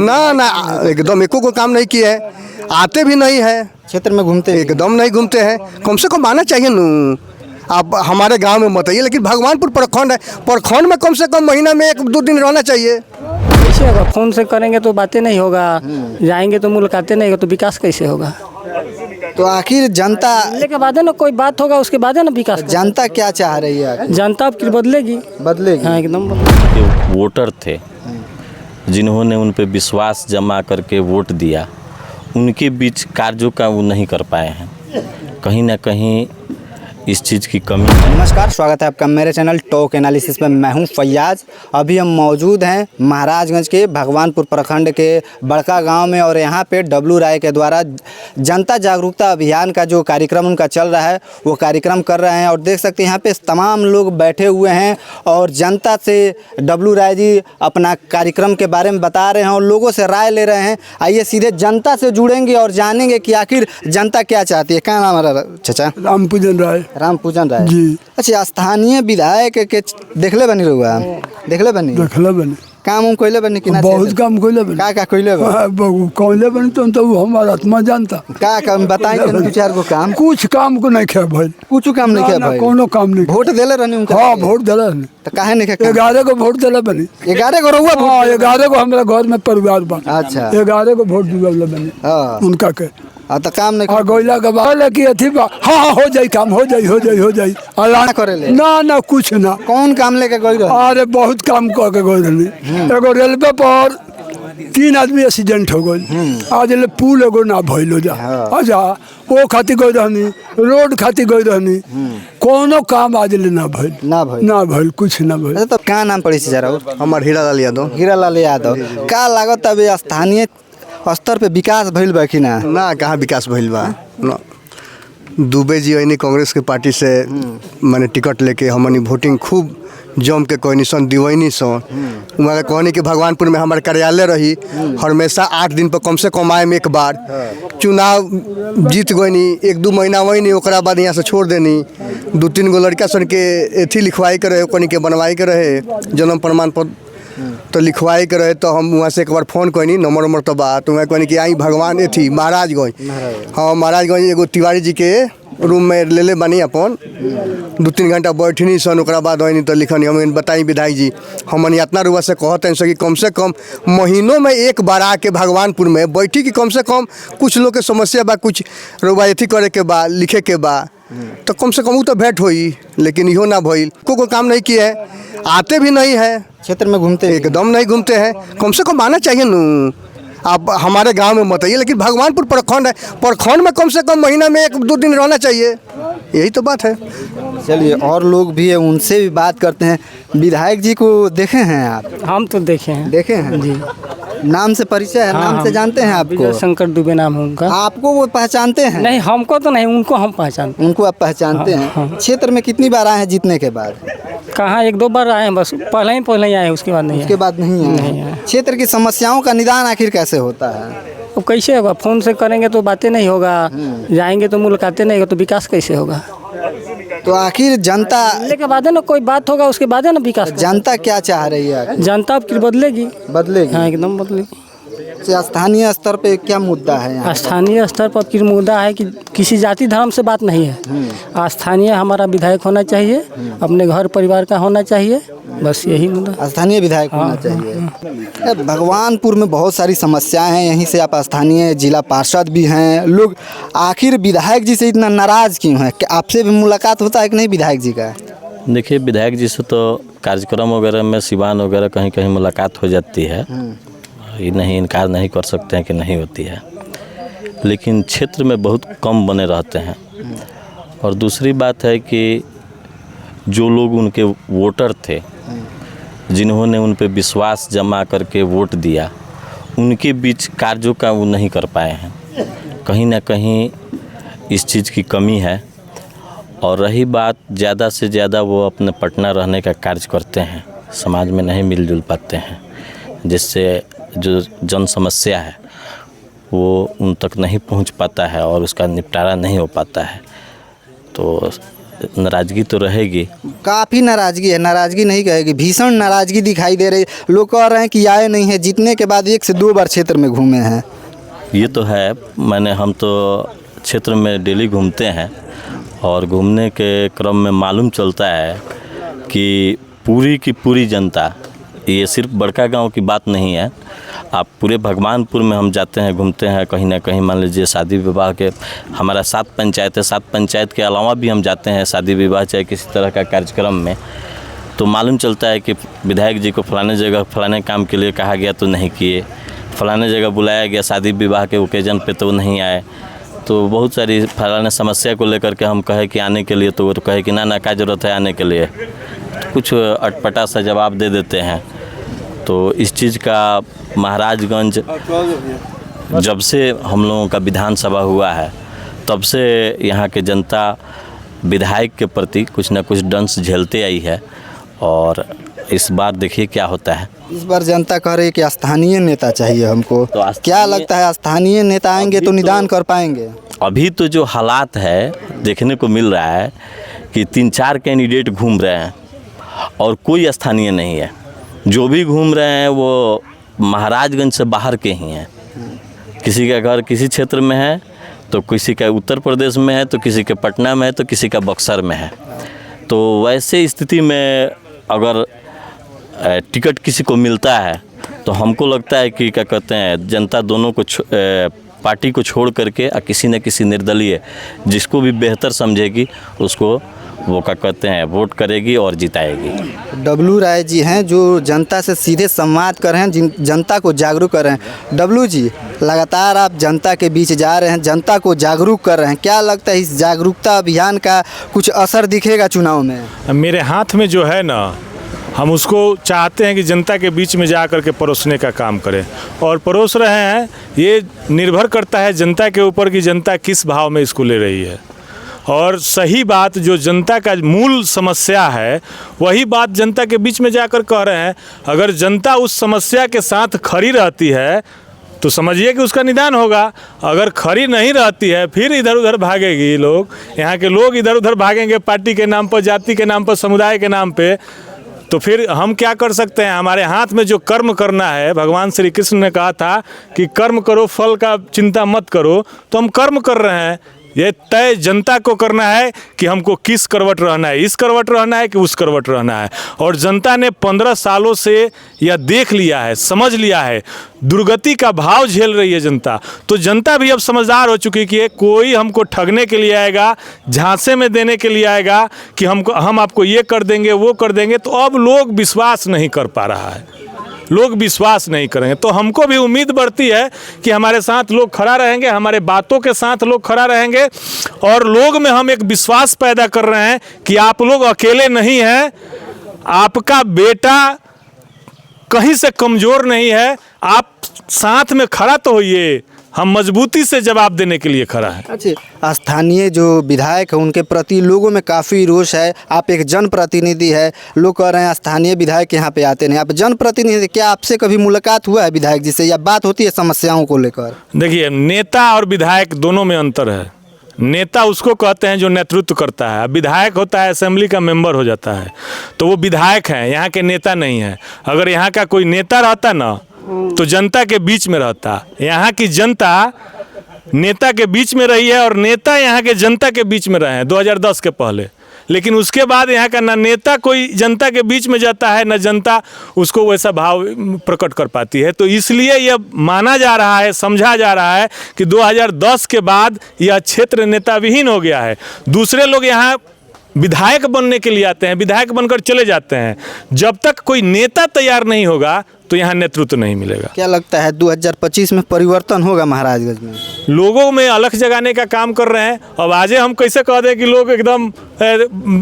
ना ना एकदम एको को काम नहीं किया है, आते भी नहीं है क्षेत्र में घूमते एकदम नहीं घूमते हैं। कम से कम आना चाहिए न। आप हमारे गांव में मत आइए, लेकिन भगवानपुर प्रखंड है, प्रखंड में कम से कम महीना में 1-2 दिन रहना चाहिए। कैसे होगा? फोन से करेंगे तो बातें नहीं होगा, जाएंगे तो मुलाकातें नहीं होगा, तो विकास कैसे होगा? तो आखिर जनता मिलने के बाद है ना कोई बात होगा, उसके बाद है ना विकास। जनता क्या चाह रही है? जनता अब बदलेगी, बदलेगी। हाँ एकदम बदलेगी। जो वोटर थे जिन्होंने उन पे विश्वास जमा करके वोट दिया, उनके बीच कार्यों का वो नहीं कर पाए हैं। कहीं ना कहीं इस चीज़ की कमी है। नमस्कार, स्वागत है आपका मेरे चैनल टॉक एनालिसिस में। मैं हूं फैयाज। अभी हम मौजूद हैं महाराजगंज के भगवानपुर प्रखंड के बड़का गांव में, और यहां पे डब्लू राय के द्वारा जनता जागरूकता अभियान का जो कार्यक्रम उनका चल रहा है वो कार्यक्रम कर रहे हैं। और देख सकते हैं यहाँ पे तमाम लोग बैठे हुए हैं और जनता से डब्लू राय जी अपना कार्यक्रम के बारे में बता रहे हैं और लोगों से राय ले रहे हैं। आइए सीधे जनता से जुड़ेंगे और जानेंगे कि आखिर जनता क्या चाहती है। क्या नाम है चाचा? रामपूजन राय। रामपूजन राय जी। अच्छा, स्थानीय विधायक के देखले बनी रहुआ? देखले बनी काम उम कोइले बनी कि ना? बहुत काम कोइले बनी। का कोइले बनी? कोइले बनी तो हमारा आत्मा जानता। का काम बताई के 2-4 गो काम? कुछ काम को नहीं किया भाई, कुछ काम नहीं किया भाई। कोनो काम नहीं। वोट देले रहनी उनका? हाँ वोट दिला नहीं। तो काहे नहीं किया? 11 को वोट दिला बनी। 11 को रहुआ? हाँ 11 को हमारा घर में परिवार बना। अच्छा। 11 को वोट दिला बनी। हाँ। उनका के तो काम नहीं हाँ गोइला के बाद की अथी हाँ हो जाई काम, हो जाई अल्लाह करेले? ना कुछ ना। कौन काम लेके गई रहे? अरे बहुत काम कर के गई रहनी। एगो रेलवे पर 3 आदमी एक्सीडेंट हो गई, आज ले पुल एगो ना भइलो जा। अच्छा वो खातिर गई रहनी, रोड खातिर गई रहनी, कोनो काम आज ले ना भइल कुछ ना भइल। अच्छा, तो क्या नाम पड़ी से जरा? हमार हीरालाल यादव। हीरालाल यादव। का लागत अभी स्थानीय स्तर पे विकास भइल बा कि ना? ना कहाँ विकास भइल बा ना। दुबे जी अइनी कांग्रेस के पार्टी से माने टिकट लेके हमनी वोटिंग खूब जम के कोई सन दिवैनी सन। वहाँ कहनी कि भगवानपुर में हमारे कार्यालय रही, हमेशा 8 दिन पर कम से कम आए में एक बार। चुनाव जीत गईनी, 1-2 महीना वही ओकरा बाद यहाँ से छोड़ देनी। 2-3 गो लड़का सन के एथी लिखवाई के रहे, कनी के बनवाई के रहे जन्म प्रमाण पत्र, तो लिखवाई के रहे। तो हम वहाँ से एक बार फ़ोन कनी, नंबर तो बात वहाँ कहनी कि आई भगवान एथी महाराजगंज। हाँ महाराजगंज एगो तिवारी जी के रूम में ले बनी अपन 2-3 घंटा बैठनी सन। ओकरा बाद वही तो लिखनी हम बताई विधायक जी हमन इतना रुआ से कहते हैं कि कम से कम महीनों में एक बार आके भगवानपुर में बैठी कि कम से कम कुछ लोग के समस्या बा, कुछ रुआ एथी करे के बा, लिखे के बा, तो कम से कम वो तो भेंट होई। लेकिन इहो ना भइल, को काम नहीं किया है, आते भी नहीं है क्षेत्र में घूमते एकदम नहीं घूमते हैं। कम से कम आना चाहिए न। आप हमारे गांव में मत आइए, लेकिन भगवानपुर प्रखंड है, प्रखंड में कम से कम महीना में 1-2 दिन रहना चाहिए। यही तो बात है। चलिए और लोग भी है, उनसे भी बात करते हैं। विधायक जी को देखे हैं आप? हम तो देखे हैं जी। नाम से परिचय है? नाम से जानते हैं आपको? शंकर दुबे नाम है उनका। आपको वो पहचानते हैं? नहीं हमको तो नहीं, उनको हम पहचानते। उनको आप पहचानते हैं? क्षेत्र में कितनी बार आए हैं जीतने के बाद? कहाँ 1-2 बार आए हैं बस, पहले ही आए, उसके बाद नहीं। उसके बाद नहीं आए। क्षेत्र की समस्याओं का निदान आखिर कैसे होता है? अब कैसे होगा? फोन से करेंगे तो बातें नहीं होगा, जाएंगे तो मुलाकातें नहीं होगा, तो विकास कैसे होगा? तो आखिर जनता मिलने के बाद है ना कोई बात होगा, उसके बाद है ना विकास। जनता क्या चाह रही है? जनता अब बदलेगी, हाँ एकदम बदलेगी। स्थानीय स्तर पे क्या मुद्दा है यहाँ? स्थानीय स्तर पर फिर मुद्दा है कि किसी जाति धर्म से बात नहीं है। स्थानीय हमारा विधायक होना चाहिए, अपने घर परिवार का होना चाहिए, बस यही मुद्दा। स्थानीय विधायक होना चाहिए। भगवानपुर में बहुत सारी समस्याएं हैं, यहीं से आप स्थानीय जिला पार्षद भी हैं। लोग आखिर विधायक जी से इतना नाराज़ क्यों है? कि आपसे भी मुलाकात होता है कि नहीं विधायक जी का? देखिए विधायक जी से तो कार्यक्रम वगैरह में, सिवान वगैरह कहीं कहीं मुलाकात हो जाती है, ये नहीं इनकार नहीं कर सकते हैं कि नहीं होती है, लेकिन क्षेत्र में बहुत कम बने रहते हैं। और दूसरी बात है कि जो लोग उनके वोटर थे जिन्होंने उन पे विश्वास जमा करके वोट दिया, उनके बीच कार्यों का वो नहीं कर पाए हैं। कहीं ना कहीं इस चीज़ की कमी है। और रही बात ज़्यादा से ज़्यादा वो अपने पटना रहने का कार्य करते हैं, समाज में नहीं मिलजुल पाते हैं, जिससे जो जन समस्या है वो उन तक नहीं पहुंच पाता है और उसका निपटारा नहीं हो पाता है। तो नाराज़गी तो रहेगी। काफ़ी नाराज़गी है, नाराज़गी नहीं कहेगी, भीषण नाराज़गी दिखाई दे रही। लोग कह रहे हैं कि आए नहीं हैं, जीतने के बाद 1 से 2 बार क्षेत्र में घूमे हैं। ये तो है, हम तो क्षेत्र में डेली घूमते हैं और घूमने के क्रम में मालूम चलता है कि पूरी की पूरी जनता, ये सिर्फ बड़का गांव की बात नहीं है, आप पूरे भगवानपुर में हम जाते हैं, घूमते हैं, कहीं ना कहीं मान लीजिए शादी विवाह के, हमारा 7 पंचायत है, 7 पंचायत के अलावा भी हम जाते हैं शादी विवाह चाहे किसी तरह का कार्यक्रम में, तो मालूम चलता है कि विधायक जी को फलाने जगह फलाने काम के लिए कहा गया तो नहीं किए, फलाने जगह बुलाया गया शादी विवाह के ओकेजन पे तो नहीं आए। तो बहुत सारी फलाने समस्या को लेकर के हम कहे कि आने के लिए, तो वो तो कहे कि ना क्या ज़रूरत है आने के लिए, तो कुछ अटपटा सा जवाब दे देते हैं। तो इस चीज़ का महाराजगंज जब से हम लोगों का विधानसभा हुआ है तब से यहाँ के जनता विधायक के प्रति कुछ ना कुछ दंश झेलते आई है, और इस बार देखिए क्या होता है। इस बार जनता कह रही है कि स्थानीय नेता चाहिए हमको, तो क्या लगता है स्थानीय नेता आएंगे तो निदान कर पाएंगे? अभी तो जो हालात है देखने को मिल रहा है कि 3-4 कैंडिडेट घूम रहे हैं और कोई स्थानीय नहीं है, जो भी घूम रहे हैं वो महाराजगंज से बाहर के ही हैं। किसी का घर किसी क्षेत्र में है, तो किसी का उत्तर प्रदेश में है, तो किसी के पटना में है, तो किसी का बक्सर में है। तो वैसे स्थिति में अगर टिकट किसी को मिलता है तो हमको लगता है कि क्या कहते हैं, जनता दोनों को पार्टी को छोड़ करके किसी न किसी निर्दलीय जिसको भी बेहतर समझेगी उसको वो क्या कहते हैं वोट करेगी और जिताएगी। डब्लू राय जी हैं जो जनता से सीधे संवाद कर रहे हैं, जनता को जागरूक कर रहे हैं। डब्लू जी, लगातार आप जनता के बीच जा रहे हैं, जनता को जागरूक कर रहे हैं, क्या लगता है इस जागरूकता अभियान का कुछ असर दिखेगा चुनाव में? मेरे हाथ में जो है ना, हम उसको चाहते हैं कि जनता के बीच में जा कर के परोसने का काम करें, और परोस रहे हैं। ये निर्भर करता है जनता के ऊपर कि जनता किस भाव में इसको ले रही है, और सही बात जो जनता का मूल समस्या है वही बात जनता के बीच में जाकर कह रहे हैं। अगर जनता उस समस्या के साथ खड़ी रहती है तो समझिए कि उसका निदान होगा। अगर खड़ी नहीं रहती है फिर इधर उधर भागेगी लोग, यहाँ के लोग इधर उधर भागेंगे पार्टी के नाम पर, जाति के नाम पर, समुदाय के नाम पे, तो फिर हम क्या कर सकते हैं? हमारे हाथ में जो कर्म करना है, भगवान श्री कृष्ण ने कहा था कि कर्म करो फल का चिंता मत करो, तो हम कर्म कर रहे हैं। ये तय जनता को करना है कि हमको किस करवट रहना है, इस करवट रहना है कि उस करवट रहना है। और जनता ने 15 सालों से यह देख लिया है, समझ लिया है, दुर्गति का भाव झेल रही है जनता। तो जनता भी अब समझदार हो चुकी है कि कोई हमको ठगने के लिए आएगा, झांसे में देने के लिए आएगा कि हम आपको ये कर देंगे वो कर देंगे, तो अब लोग विश्वास नहीं कर पा रहा है, लोग विश्वास नहीं करेंगे। तो हमको भी उम्मीद बढ़ती है कि हमारे साथ लोग खड़ा रहेंगे, हमारे बातों के साथ लोग खड़ा रहेंगे, और लोग में हम एक विश्वास पैदा कर रहे हैं कि आप लोग अकेले नहीं हैं, आपका बेटा कहीं से कमज़ोर नहीं है, आप साथ में खड़ा तो होइए, हम मजबूती से जवाब देने के लिए खड़ा है। अच्छा, स्थानीय जो विधायक है उनके प्रति लोगों में काफ़ी रोष है। आप एक जनप्रतिनिधि है, लोग कह रहे हैं स्थानीय विधायक यहाँ पे आते नहीं, आप जनप्रतिनिधि, क्या आपसे कभी मुलाकात हुआ है विधायक जी से या बात होती है समस्याओं को लेकर? देखिए, नेता और विधायक दोनों में अंतर है। नेता उसको कहते हैं जो नेतृत्व करता है, विधायक होता है असेंबली का मेंबर हो जाता है, तो वो विधायक हैं, यहाँ के नेता नहीं है। अगर यहाँ का कोई नेता रहता ना तो जनता के बीच में रहता। यहाँ की जनता नेता के बीच में रही है और नेता यहाँ के जनता के बीच में रहे हैं 2010 के पहले, लेकिन उसके बाद यहाँ का ना नेता कोई जनता के बीच में जाता है, ना जनता उसको वैसा भाव प्रकट कर पाती है। तो इसलिए यह माना जा रहा है, समझा जा रहा है कि 2010 के बाद यह क्षेत्र नेता विहीन हो गया है। दूसरे लोग यहाँ विधायक बनने के लिए आते हैं, विधायक बनकर चले जाते हैं। जब तक कोई नेता तैयार नहीं होगा तो यहाँ नेतृत्व नहीं मिलेगा। क्या लगता है 2025 में परिवर्तन होगा महाराजगंज में? लोगों में अलख जगाने का काम कर रहे हैं। अब आज हम कैसे कह दें कि लोग एकदम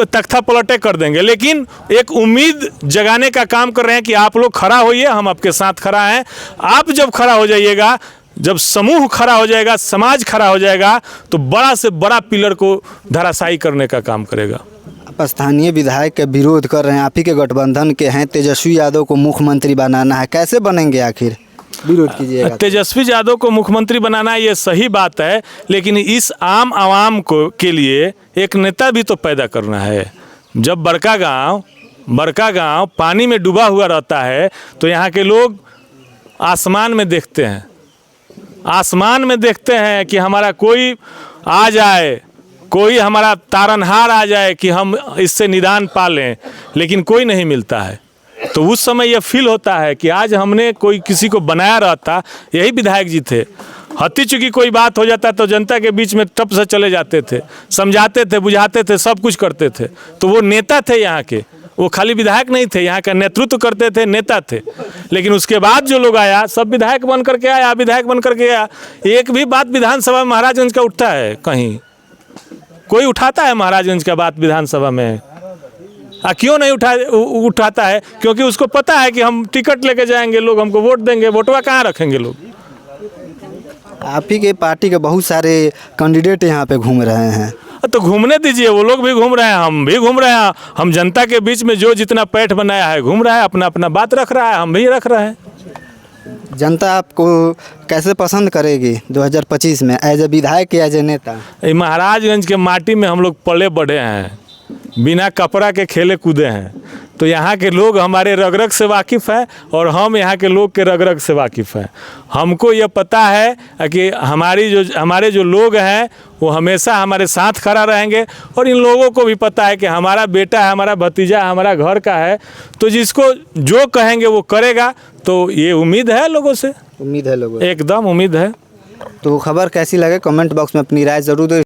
तख्ता पलटे कर देंगे, लेकिन एक उम्मीद जगाने का काम कर रहे हैं कि आप लोग खड़ा होइए, हम आपके साथ खड़ा हैं। आप जब खड़ा हो जाइएगा, जब समूह खड़ा हो जाएगा, समाज खड़ा हो जाएगा, तो बड़ा से बड़ा पिलर को धराशायी करने का काम करेगा। आप स्थानीय विधायक का विरोध कर रहे हैं, आप ही के गठबंधन के हैं, तेजस्वी यादव को मुख्यमंत्री बनाना है, कैसे बनेंगे आखिर? विरोध कीजिएगा? तेजस्वी यादव को मुख्यमंत्री बनाना ये सही बात है, लेकिन इस आम आवाम को के लिए एक नेता भी तो पैदा करना है। जब बड़का गांव पानी में डूबा हुआ रहता है तो यहाँ के लोग आसमान में देखते हैं कि हमारा कोई आ जाए, कोई हमारा तारनहार आ जाए कि हम इससे निदान पा लें, लेकिन कोई नहीं मिलता है। तो उस समय यह फील होता है कि आज हमने कोई किसी को बनाया रहता। यही विधायक जी थे। हती चुकी कोई बात हो जाता तो जनता के बीच में टप से चले जाते थे, समझाते थे, बुझाते थे, सब कुछ करते थे। तो वो नेता थे यहाँ के, वो खाली विधायक नहीं थे, यहाँ का नेतृत्व करते थे, नेता थे। लेकिन उसके बाद जो लोग आया सब विधायक बन करके आया, विधायक बन करके आया। एक भी बात विधानसभा में महाराजगंज का उठता है? कहीं कोई उठाता है महाराजगंज का बात विधानसभा में? क्यों नहीं उठाता है? क्योंकि उसको पता है कि हम टिकट लेके जाएंगे, लोग हमको वोट देंगे, वोटवा कहाँ रखेंगे लोग। आप ही के पार्टी के बहुत सारे कैंडिडेट यहाँ पे घूम रहे हैं। तो घूमने दीजिए, वो लोग भी घूम रहे हैं, हम भी घूम रहे हैं। हम जनता के बीच में जो जितना पैठ बनाया है घूम रहा है, अपना अपना बात रख रहा है, हम भी रख रहे हैं। जनता आपको कैसे पसंद करेगी 2025 में एज ए विधायक या एज ए नेता? महाराजगंज के माटी में हम लोग पले बढ़े हैं, बिना कपड़ा के खेले कूदे हैं। तो यहाँ के लोग हमारे रग रग से वाकिफ़ हैं और हम यहाँ के लोग के रग रग से वाकिफ़ हैं। हमको ये पता है कि हमारे जो लोग हैं वो हमेशा हमारे साथ खड़ा रहेंगे। और इन लोगों को भी पता है कि हमारा बेटा है, हमारा भतीजा हमारा घर का है, तो जिसको जो कहेंगे वो करेगा। तो ये उम्मीद है लोगों से, उम्मीद है लोगों, एकदम उम्मीद है। तो खबर कैसी लगे कमेंट बॉक्स में अपनी राय ज़रूर दें।